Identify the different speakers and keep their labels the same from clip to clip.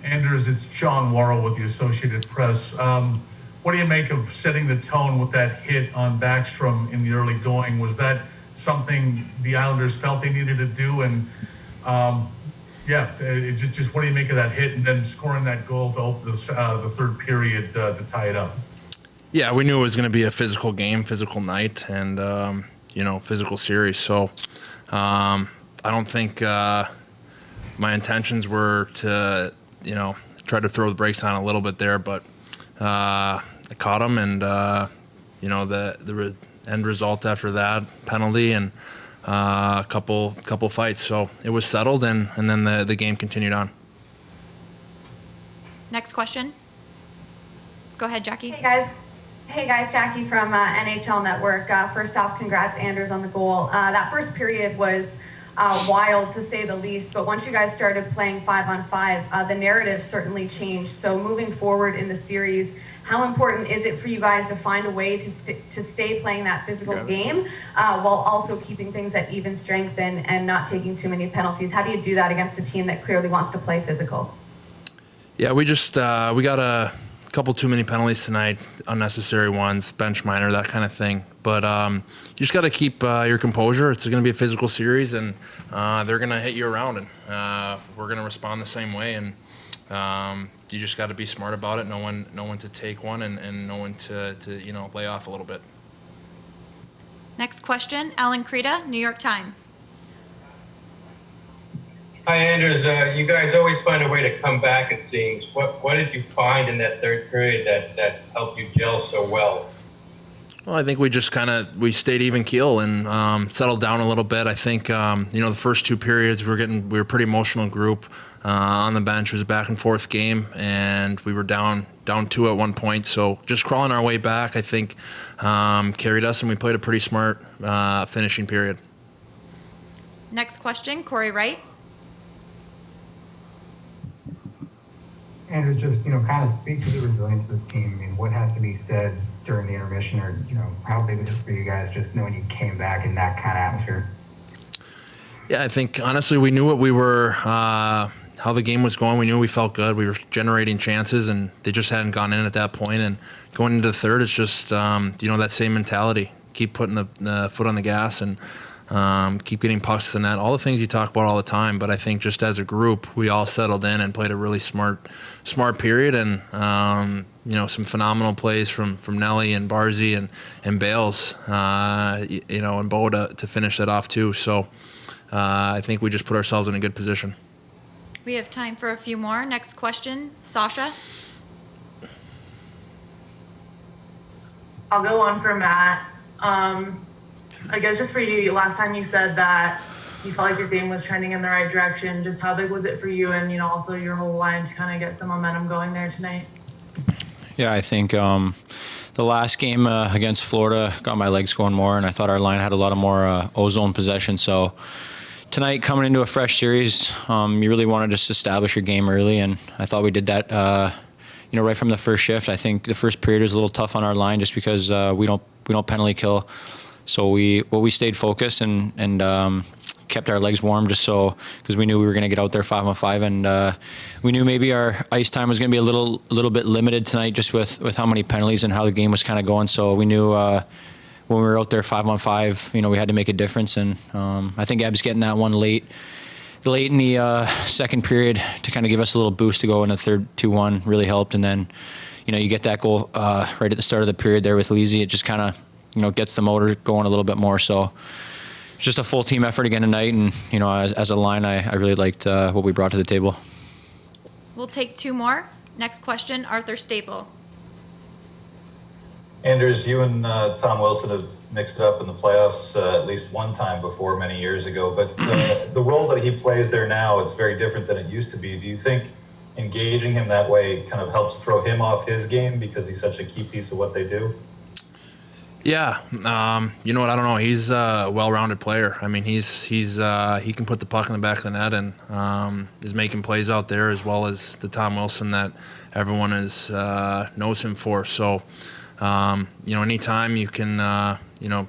Speaker 1: Anders, it's John Worrell with the Associated Press. What do you make of setting the tone with that hit on Backstrom in the early going? Was that something the Islanders felt they needed to do? And just what do you make of that hit and then scoring that goal to open the third period to tie it up?
Speaker 2: Yeah, we knew it was going to be a physical game, physical night, and physical series. So I don't think my intentions were to try to throw the brakes on a little bit there, but I caught him, and the end result after that, penalty and a couple fights. So it was settled, and then the game continued on.
Speaker 3: Next question. Go ahead, Jackie.
Speaker 4: Hey guys, Jackie from NHL Network. First off, congrats, Anders, on the goal. That first period was wild, to say the least, but once you guys started playing 5-on-5, the narrative certainly changed. So moving forward in the series, how important is it for you guys to find a way to stay playing that physical game while also keeping things at even strength and not taking too many penalties? How do you do that against a team that clearly wants to play physical?
Speaker 2: Yeah, we just we got a couple too many penalties tonight, unnecessary ones, bench minor, that kind of thing. But you just got to keep your composure. It's going to be a physical series, and they're going to hit you around, and we're going to respond the same way. And you just got to be smart about it, know when to take one, and know when to lay off a little bit.
Speaker 3: Next question, Alan Krita, New York Times.
Speaker 5: Hi, Anders. You guys always find a way to come back, it seems. What did you find in that third period that helped you gel so well?
Speaker 2: Well, I think we just we stayed even keel and settled down a little bit. I think the first two periods we were a pretty emotional group on the bench. It was a back and forth game, and we were down 2 at one point. So just crawling our way back, I think, carried us, and we played a pretty smart finishing period.
Speaker 3: Next question, Corey Wright.
Speaker 6: Andrew, just kind of speak to the resilience of this team. I mean, what has to be said during the intermission, or how big was it for you guys just knowing you came back in that kind of atmosphere?
Speaker 2: Yeah, I think honestly we knew what we were, how the game was going. We knew we felt good. We were generating chances, and they just hadn't gone in at that point. And going into the third, it's just that same mentality. Keep putting the foot on the gas and keep getting pucks to the net. All the things you talk about all the time. But I think just as a group, we all settled in and played a really smart period, and some phenomenal plays from Nelly and Barzy and Bales, and Bo to finish that off too. So I think we just put ourselves in a good position.
Speaker 3: We have time for a few more. Next question, Sasha.
Speaker 7: I'll go on for Matt. I guess just for you, last time you said that you felt like your game was trending in the right direction. Just how big was it for you and, also your whole line to kind of get some momentum going there tonight?
Speaker 8: Yeah, I think the last game against Florida got my legs going more, and I thought our line had a lot of more ozone possession. So tonight, coming into a fresh series, you really want to just establish your game early, and I thought we did that right from the first shift. I think the first period was a little tough on our line just because we don't penalty kill. So we stayed focused and kept our legs warm because we knew we were going to get out there 5-on-5, and we knew maybe our ice time was going to be a little bit limited tonight just with how many penalties and how the game was kind of going. So we knew when we were out there 5-on-5, we had to make a difference, and I think Ebbs getting that one late in the second period to kind of give us a little boost to go in the third 2-1 really helped. And then you get that goal right at the start of the period there with Leasy. It just kind of gets the motor going a little bit more. So it's just a full team effort again tonight. And, as a line, I really liked what we brought to the table.
Speaker 3: We'll take two more. Next question, Arthur Staple.
Speaker 9: Anders, you and Tom Wilson have mixed it up in the playoffs at least one time before many years ago. But the role that he plays there now, it's very different than it used to be. Do you think engaging him that way kind of helps throw him off his game because he's such a key piece of what they do?
Speaker 2: Yeah, you know what? I don't know. He's a well-rounded player. I mean, he can put the puck in the back of the net and is making plays out there, as well as the Tom Wilson that everyone knows him for. So, anytime you can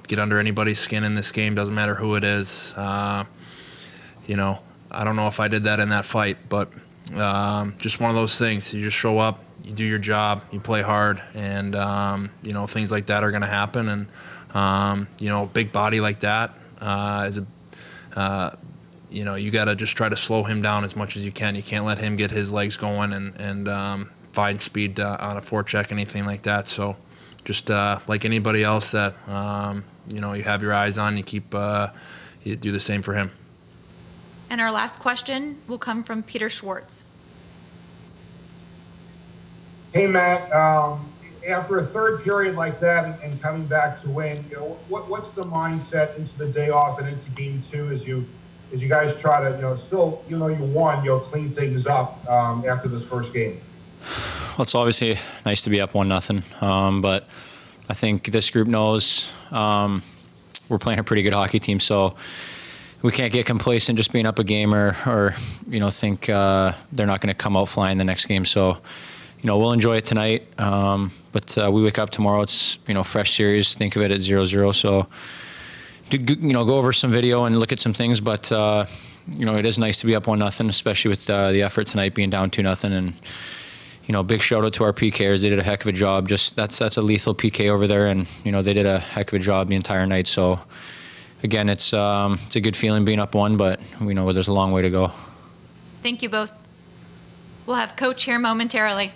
Speaker 2: get under anybody's skin in this game, doesn't matter who it is. I don't know if I did that in that fight, but just one of those things. You just show up, you do your job, you play hard, and things like that are going to happen. And big body like that is you got to just try to slow him down as much as you can. You can't let him get his legs going and find speed on a forecheck, anything like that. So just like anybody else that you have your eyes on, you do the same for him.
Speaker 3: And our last question will come from Peter Schwartz.
Speaker 10: Hey, Matt, after a third period like that and coming back to win, what's the mindset into the day off and into game two as you guys try to, still, you won, clean things up after this first game?
Speaker 8: Well, it's obviously nice to be up 1-0, but I think this group knows we're playing a pretty good hockey team, so we can't get complacent just being up a game or think they're not going to come out flying the next game. So, we'll enjoy it tonight, but we wake up tomorrow, it's, fresh series, think of it at 0-0, so go over some video and look at some things, but it is nice to be up 1-0, especially with the effort tonight being down 2-0, and big shout out to our PKers. They did a heck of a job. Just that's a lethal PK over there, and they did a heck of a job the entire night. So again, it's a good feeling being up one, but we know there's a long way to go.
Speaker 3: Thank you both. We'll have Coach here momentarily.